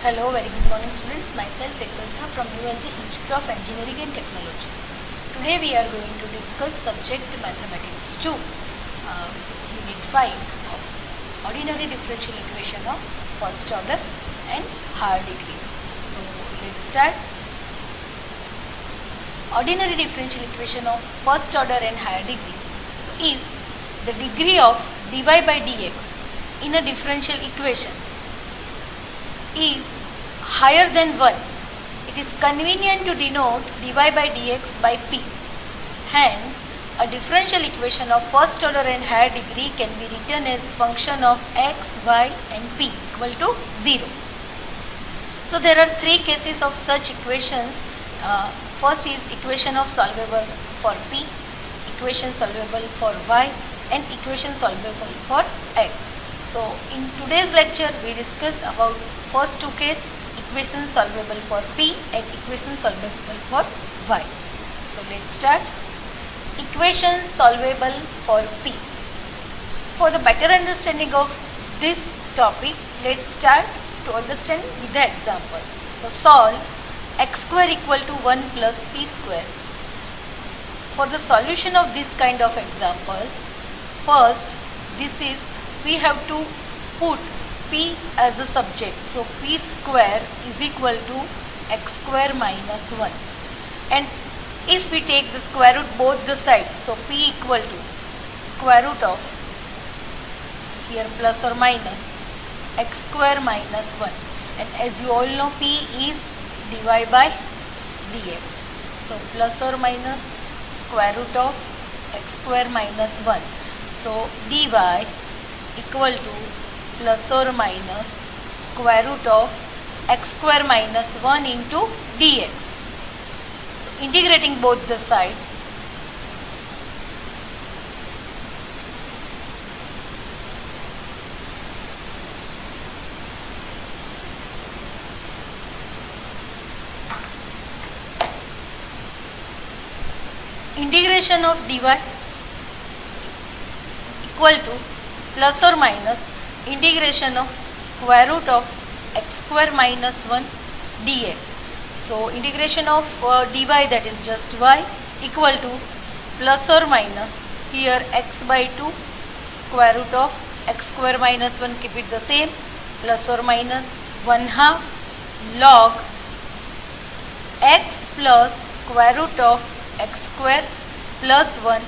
Hello, very good morning students. Myself Rekhalsa from ULG Institute of Engineering and Technology. Today we are going to discuss subject Mathematics 2 with Unit 5 of Ordinary Differential Equation of First Order and Higher Degree. So let's start. Ordinary Differential Equation of First Order and Higher Degree. So if the degree of dy by dx in a differential equation is higher than 1, it is convenient to denote dy by dx by p. Hence, a differential equation of first order and higher degree can be written as function of x, y and p equal to 0. So there are three cases of such equations. First is equation of solvable for p, equation solvable for y and equation solvable for x. So in today's lecture we discuss about first two cases, equation solvable for p and equation solvable for y. So let's start. Equation solvable for p. For the better understanding of this topic, let's start to understand with the example. So solve x square equal to 1 plus p square. For the solution of this kind of example, first we have to put p as a subject. So p square is equal to x square minus 1. And if we take the square root both the sides, so p equal to square root of, here plus or minus, x square minus 1. And as you all know, p is dy by dx. So plus or minus square root of x square minus 1. So dy equal to plus or minus square root of x square minus 1 into dx. So integrating both the side, integration of dy equal to plus or minus integration of square root of x square minus 1 dx. So integration of dy, that is just y, equal to plus or minus, here x by 2 square root of x square minus 1, keep it the same, plus or minus 1/2 log x plus square root of x square plus 1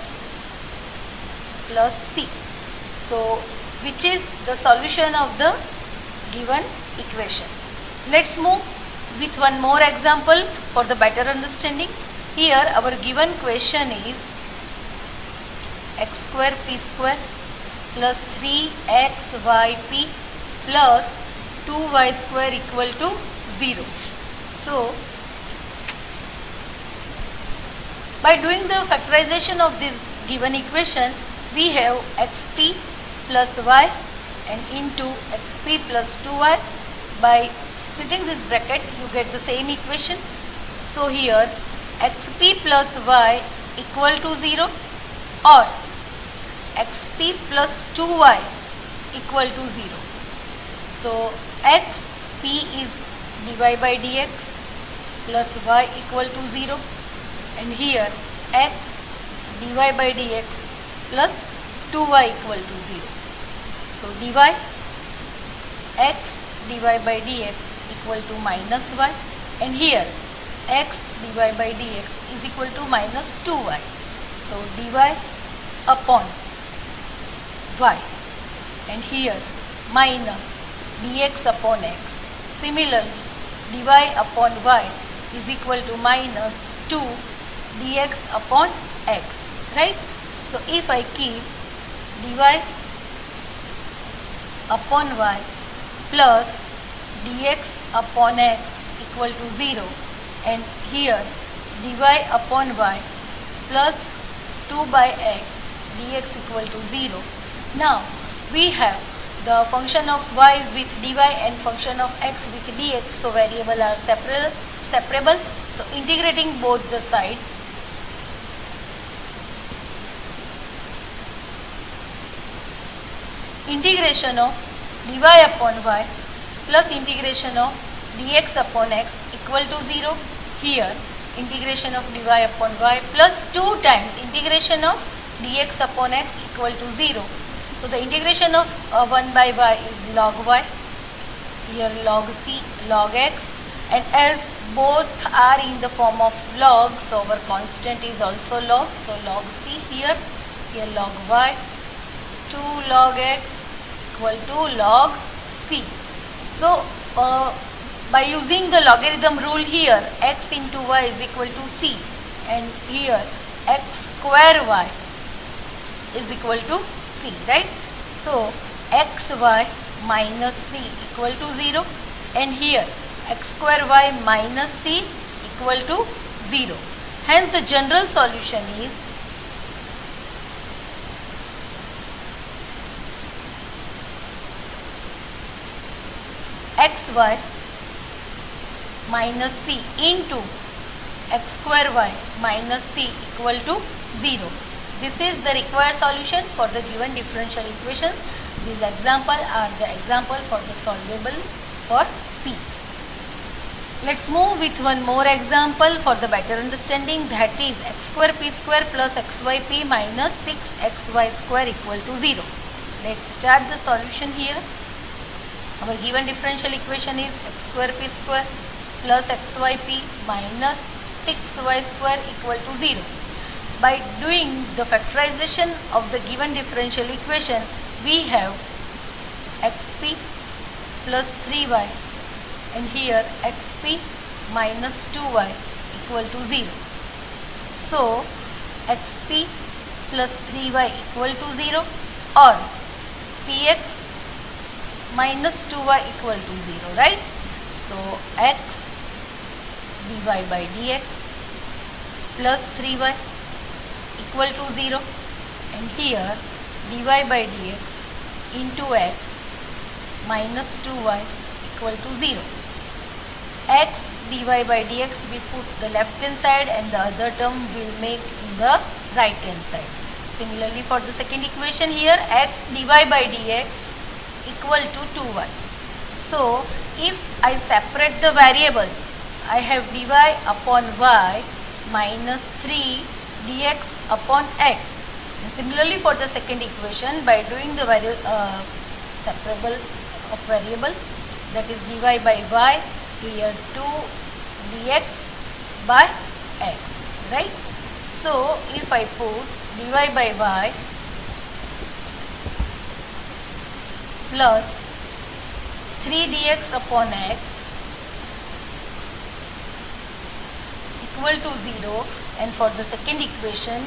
plus c. So which is the solution of the given equation. Let's move with one more example for the better understanding. Here our given question is x square p square plus 3xyp plus 2y square equal to 0. So by doing the factorization of this given equation, we have xp plus y and into xp plus 2y. By splitting this bracket, you get the same equation. So here xp plus y equal to 0 or xp plus 2y equal to 0. So xp is dy by dx plus y equal to 0. And here x dy by dx plus 2y equal to 0. So dy x dy by dx equal to minus y, and here x dy by dx is equal to minus 2y. So dy upon y, and here minus dx upon x. Similarly, dy upon y is equal to minus 2 dx upon x, right? So if I keep dy upon y plus dx upon x equal to 0, and here dy upon y plus 2 by x dx equal to 0. Now we have the function of y with dy and function of x with dx, so variable are separable. So integrating both the side, integration of dy upon y plus integration of dx upon x equal to 0. Here integration of dy upon y plus 2 times integration of dx upon x equal to 0. So the integration of 1 by y is log y, here log c, log x, and as both are in the form of log, so our constant is also log, so log c here log y, 2 log x equal to log c. So by using the logarithm rule here, x into y is equal to c, and here x square y is equal to c, right? So xy minus c equal to 0, and here x square y minus c equal to 0. Hence the general solution is xy minus c into x square y minus c equal to 0. This is the required solution for the given differential equations. These examples are the example for the solvable for P. Let's move with one more example for the better understanding, that is x square p square plus xyp minus 6xy square equal to 0. Let's start the solution here. Our given differential equation is x square p square plus xyp minus 6y square equal to 0. By doing the factorization of the given differential equation, we have xp plus 3y and here xp minus 2y equal to 0. So xp plus 3y equal to 0 or px minus 2y equal to 0, right? So x dy by dx plus 3y equal to 0, and here dy by dx into x minus 2y equal to 0. X dy by dx we put the left hand side and the other term will make in the right hand side. Similarly for the second equation here, x dy by dx equal to 2y. So if I separate the variables, I have dy upon y minus 3 dx upon x. And similarly for the second equation, by doing the separable of variable, that is dy by y, here 2 dx by x, right? So if I put dy by y plus 3 dx upon x equal to 0, and for the second equation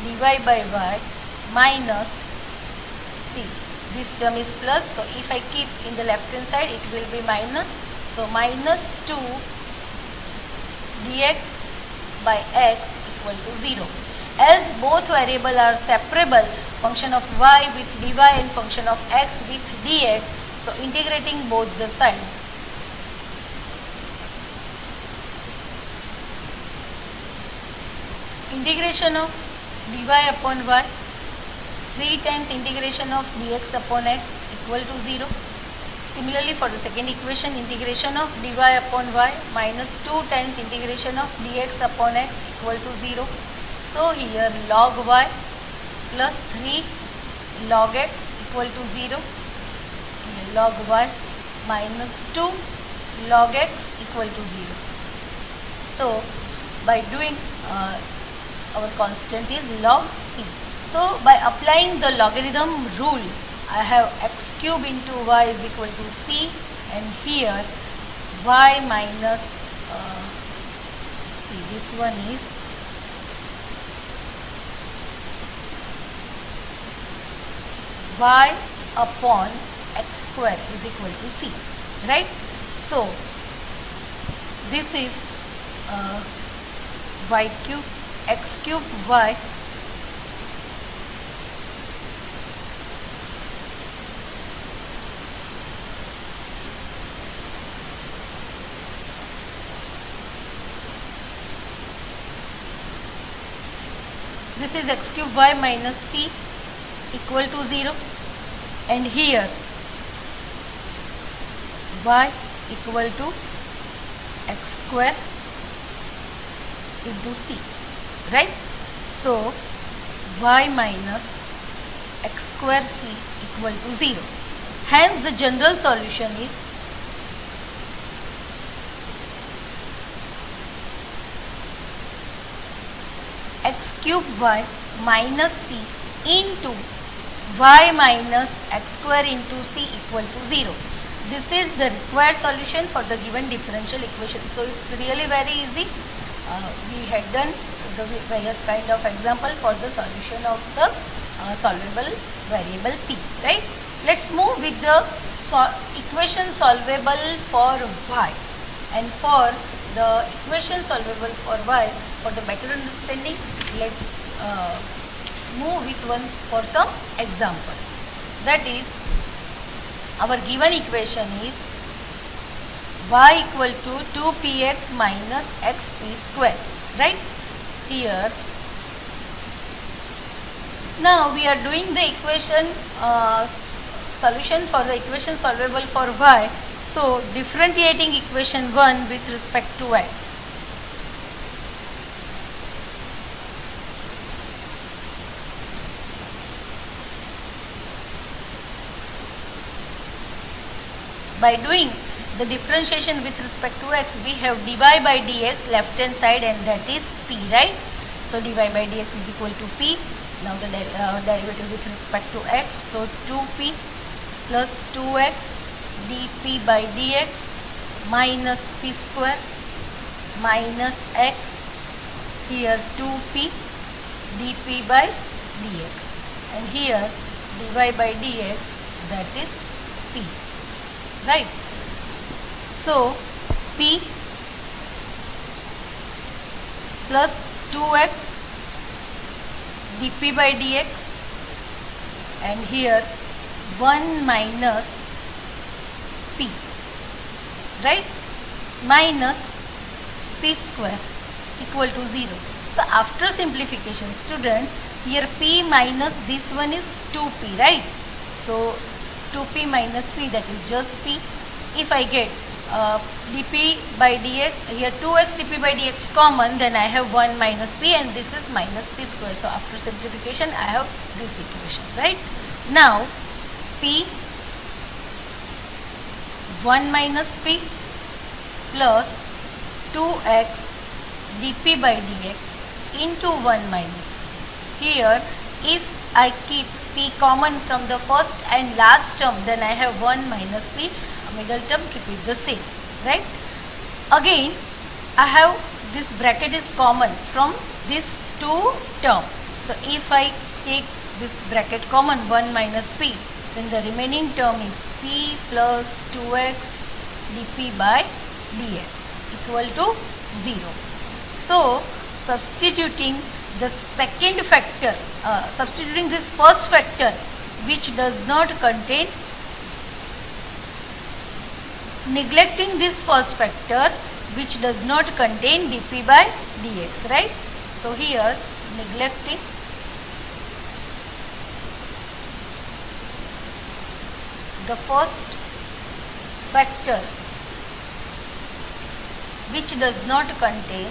dy by y minus, see this term is plus, so if I keep in the left hand side it will be minus, so minus 2 dx by x equal to 0. As both variables are separable, function of y with dy and function of x with dx, so integrating both the sides, integration of dy upon y 3 times integration of dx upon x equal to 0. Similarly for the second equation, integration of dy upon y minus 2 times integration of dx upon x equal to 0. So here log y plus 3 log x equal to 0. Here log y minus 2 log x equal to 0. So by doing our constant is log c. So by applying the logarithm rule, I have x cube into y is equal to c, and here y minus, see this one is y upon x square is equal to c, right? So this is y cube, x cube y this is x cube y minus c equal to 0, and here y equal to x square into c, right? So y minus x square c equal to 0. Hence the general solution is x cube y minus c into y minus x square into c equal to 0. This is the required solution for the given differential equation. So it's really very easy. We had done the various kind of example for the solution of the solvable variable p, right? Let's move with the equation solvable for y, and for the equation solvable for y, for the better understanding, let's move with one for some example. That is, our given equation is y equal to 2px minus xp square, right? Here, now we are doing the equation solution for the equation solvable for y. So differentiating equation 1 with respect to x. By doing the differentiation with respect to x, we have dy by dx left hand side, and that is p, right? So dy by dx is equal to p. Now the derivative with respect to x, so 2p plus 2x dp by dx minus p square minus x, here 2p dp by dx, and here dy by dx, that is p, right? So p plus 2x dp by dx, and here 1 minus p, right, minus p square equal to 0. So after simplification, students, here p minus this one is 2p, right? So 2p minus p, that is just p. If I get dp by dx, here 2x dp by dx common, then I have 1 minus p, and this is minus p square. So after simplification, I have this equation, right? Now p 1 minus p plus 2x dp by dx into 1 minus p. Here, if I keep p common from the first and last term, then I have 1 minus p, middle term keep it the same, right? Again, I have this bracket is common from these two terms. So if I take this bracket common, 1 minus p, then the remaining term is p plus 2x dp by dx equal to 0. So substituting the second factor, substituting this first factor which does not contain, neglecting this first factor which does not contain dp by dx, right? So here neglecting the first factor which does not contain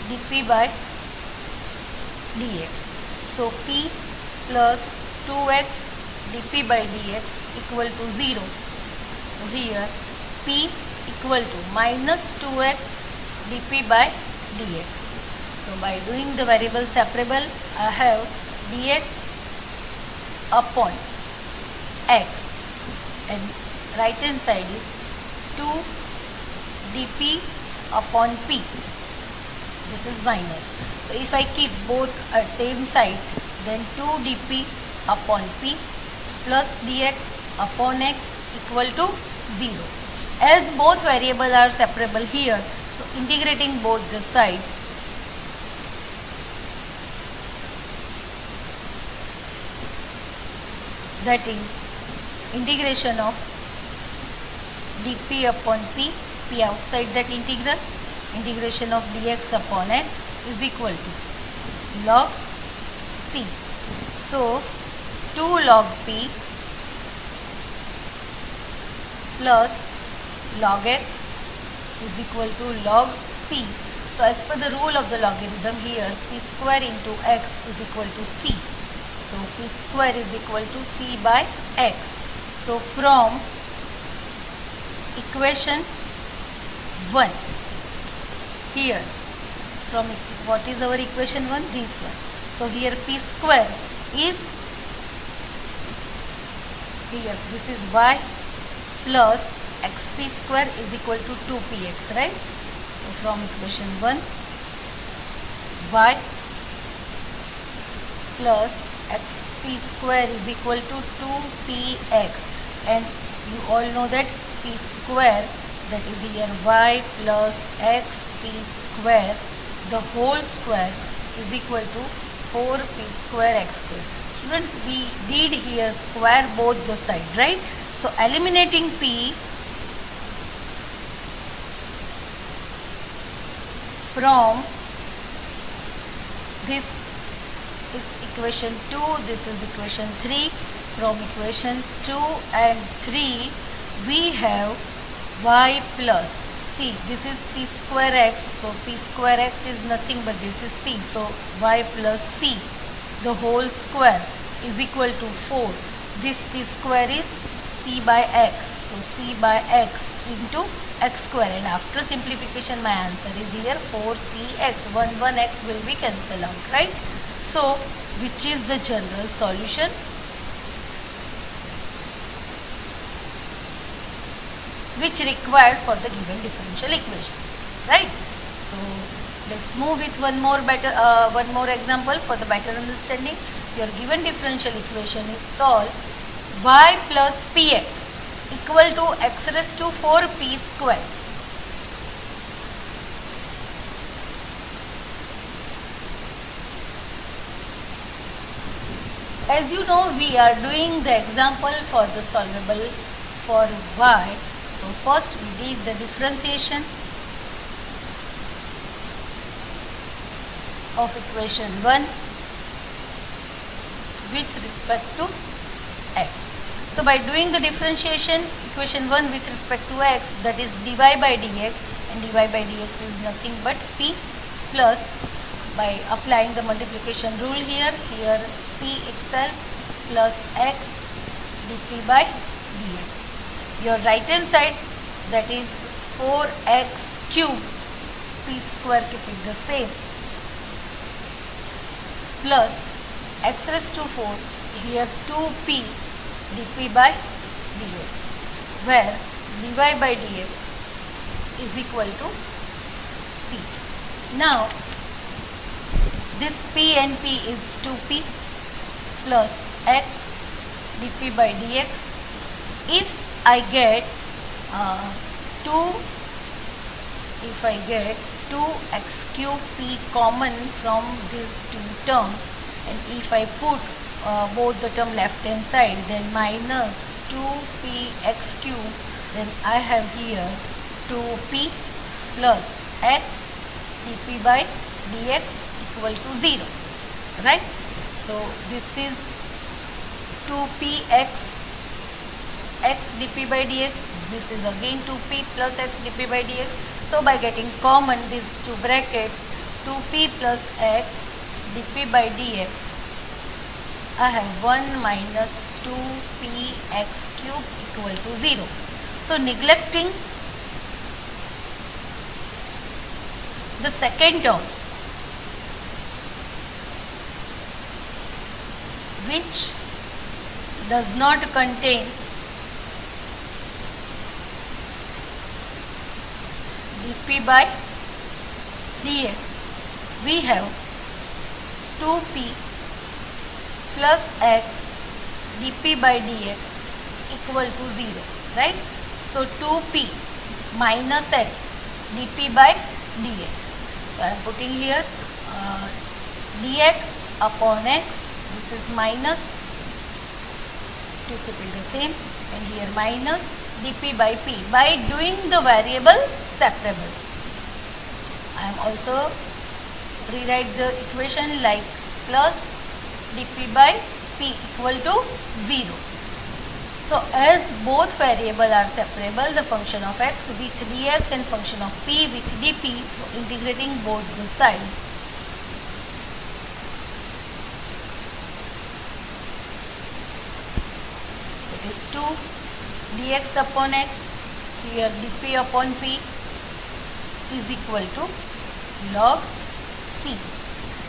dp by dx. So p plus 2x dp by dx equal to 0. So here p equal to minus 2x dp by dx. So by doing the variable separable, I have dx upon x, and right hand side is 2 dp upon p. This is minus. So if I keep both at same side, then 2 dp upon p plus dx upon x equal to 0. As both variables are separable here, so integrating both the side, that is integration of dp upon p, p outside that integral, integration of dx upon x is equal to log c. So 2 log p plus log x is equal to log c. So as per the rule of the logarithm here, p square into x is equal to c. So p square is equal to c by x. So from equation 1 here, from what is our equation 1? This one. So here p square is here, this is y plus xp square is equal to 2px, right? So from equation 1, y plus xp square is equal to 2px, and you all know that p square, that is here y plus xp square, the whole square is equal to 4p square x square. Students, we did here square both the side, right? So eliminating p from this is equation 2, this is equation 3. From equation 2 and 3 we have y plus, see this is p square x, so p square x is nothing but this is c, so y plus c, the whole square is equal to 4. This p square is c by x, so c by x into x square, and after simplification my answer is here 4cx. 1x will be cancelled out, right? So which is the general solution? Which required for the given differential equations, right? So let's move with one more example for the better understanding. Your given differential equation is solved. Y plus px equal to x raised to 4p square. As you know, we are doing the example for the solvable for y. So first we did the differentiation of equation 1 with respect to x. So by doing the differentiation equation 1 with respect to x, that is dy by dx, and dy by dx is nothing but p, plus by applying the multiplication rule here p itself plus x dp by dx. Your right hand side, that is 4x cube, p square keep it the same, plus x raised to 4, here 2p dp by dx, where dy by dx is equal to p. Now this p and p is 2p plus x dp by dx. If I get 2x cube p common from these two terms, and if I put both the term left hand side, then minus 2px cube, then I have here 2p plus x dp by dx equal to 0, right? So this is 2px x dp by dx, this is again 2p plus x dp by dx. So by getting common these two brackets, 2p plus x dp by dx, I have 1 minus 2px cube equal to 0. So neglecting the second term, which does not contain dp by dx, we have 2p plus x dp by dx equal to 0, right? So 2p minus x dp by dx. So I am putting here dx upon x, this is minus, to keep it the same, and here minus dp by p. By doing the variable separable, I am also rewrite the equation like plus dp by p equal to 0. So as both variables are separable, the function of x with dx and function of p with dp, so integrating both the side, it is 2 dx upon x, here dp upon p is equal to log c.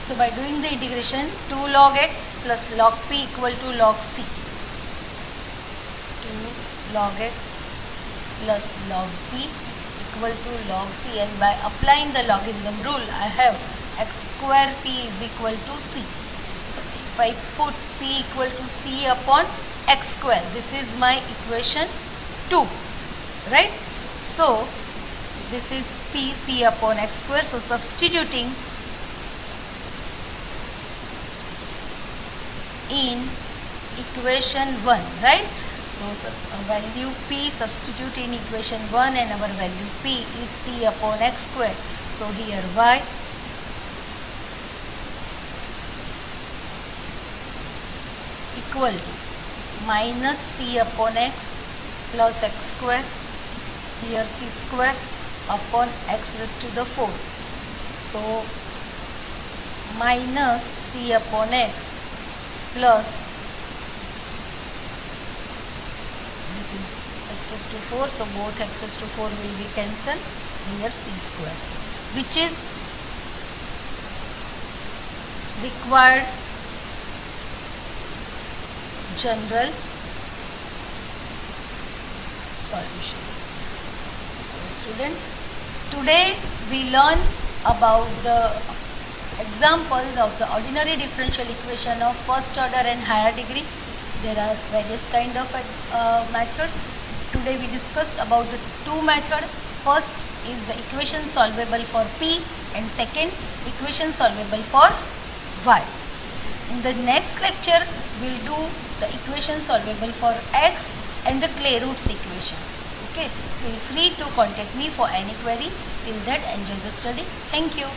So by doing the integration, 2 log x plus log p equal to log c. 2 log x plus log p equal to log c, and by applying the logarithm rule I have x square p is equal to c. So if I put p equal to c upon x square, this is my equation 2, right? So this is p c upon x square, so substituting in equation 1, right? So value p substitute in equation 1 and our value p is c upon x square. So here y equal to minus c upon x plus x square, here c square upon x raised to the 4. So minus c upon x plus this is x raised to 4, so both x raised to 4 will be cancelled, here c square, which is required general solution. So students, today we learn about the examples of the ordinary differential equation of first order and higher degree. There are various kind of methods. Today we discussed about the two methods. First is the equation solvable for p, and second equation solvable for y. In the next lecture we will do the equation solvable for x and the Clairaut's equation. Okay, feel free to contact me for any query. Till that, enjoy the study. Thank you.